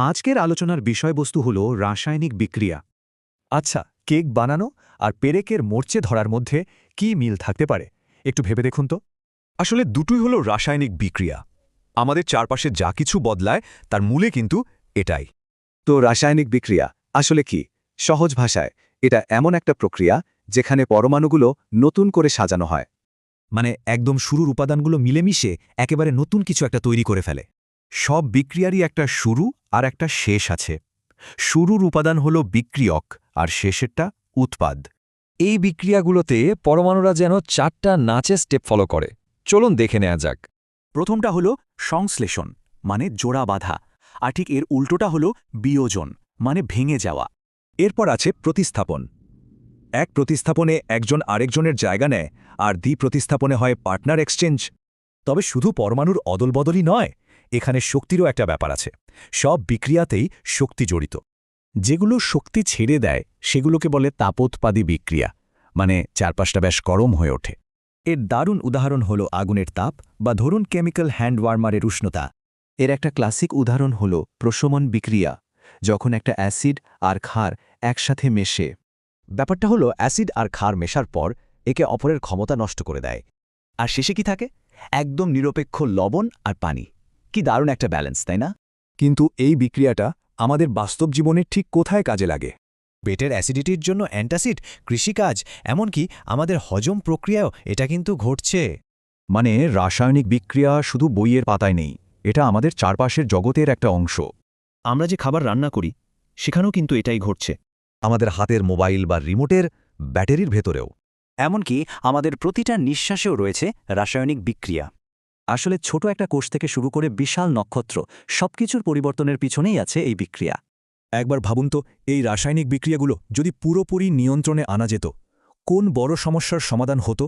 আজকের আলোচনার বিষয়বস্তু হল রাসায়নিক বিক্রিয়া। আচ্ছা, কেক বানানো আর পেরেকের মরচে ধরার মধ্যে কি মিল থাকতে পারে একটু ভেবে দেখুন তো। আসলে দুটোই হলো রাসায়নিক বিক্রিয়া। আমাদের চারপাশে যা কিছু বদলায় তার মূলে কিন্তু এটাই। তো রাসায়নিক বিক্রিয়া আসলে কি? সহজ ভাষায় এটা এমন একটা প্রক্রিয়া যেখানে পরমাণুগুলো নতুন করে সাজানো হয়। মানে একদম শুরুর উপাদানগুলো মিলেমিশে একেবারে নতুন কিছু একটা তৈরি করে ফেলে। সব বিক্রিয়ারই একটা শুরু আর একটা শেষ আছে। শুরুর উপাদান হলো বিক্রিয়ক আর শেষেরটা উৎপাদ। এই বিক্রিয়াগুলোতে পরমাণুরা যেন 4টা নাচের স্টেপ ফলো করে। চলুন দেখে নেওয়া যাক। প্রথমটা হলো সংশ্লেষণ, মানে জোড়া বাঁধা, আর ঠিক এর উল্টোটা হলো বিয়োজন, মানে ভেঙে যাওয়া। এরপর আছে প্রতিস্থাপন। এক প্রতিস্থাপনে একজন আরেকজনের জায়গা নেয়, আর প্রতিস্থাপনে হয় পার্টনার এক্সচেঞ্জ। তবে শুধু পরমাণুর অদলবদলই নয়, এখানে শক্তিরও একটা ব্যাপার আছে। সব বিক্রিয়াতেই শক্তি জড়িত। যেগুলো শক্তি ছেড়ে দেয় সেগুলোকে বলে তাপোৎপাদী বিক্রিয়া, মানে চারপাশটা বেশ গরম হয়ে ওঠে। এর দারুণ উদাহরণ হল আগুনের তাপ বা ধরুন কেমিক্যাল হ্যান্ড ওয়ার্মারের উষ্ণতা। এর একটা ক্লাসিক উদাহরণ হল প্রশমন বিক্রিয়া, যখন একটা অ্যাসিড আর ক্ষার একসাথে মেশে। ব্যাপারটা হলো অ্যাসিড আর ক্ষার মেশার পর একে অপরের ক্ষমতা নষ্ট করে দেয়। আর শেষে কি থাকে? একদম নিরপেক্ষ লবণ আর পানি। কি দারুণ একটা ব্যালেন্স, তাই না? কিন্তু এই বিক্রিয়াটা আমাদের বাস্তব জীবনে ঠিক কোথায় কাজে লাগে? পেটের অ্যাসিডিটির জন্য অ্যান্টাসিড, কৃষিকাজ, এমনকি আমাদের হজম প্রক্রিয়াও এটা কিন্তু ঘটছে। মানে রাসায়নিক বিক্রিয়া শুধু বইয়ের পাতায় নেই, এটা আমাদের চারপাশের জগতের একটা অংশ। আমরা যে খাবার রান্না করি সেখানেও কিন্তু এটাই ঘটছে। আমাদের হাতের মোবাইল বা রিমোটের ব্যাটারির ভেতরেও। এমনকি আমাদের প্রতিটা নিঃশ্বাসেও রয়েছে রাসায়নিক বিক্রিয়া। আসলে ছোট একটা কোষ থেকে শুরু করে বিশাল নক্ষত্র, সবকিছুর পরিবর্তনের পিছনেই আছে এই বিক্রিয়া। একবার ভাবুন তো, এই রাসায়নিক বিক্রিয়াগুলো যদি পুরোপুরি নিয়ন্ত্রণে আনা যেত, কোন বড় সমস্যার সমাধান হতো?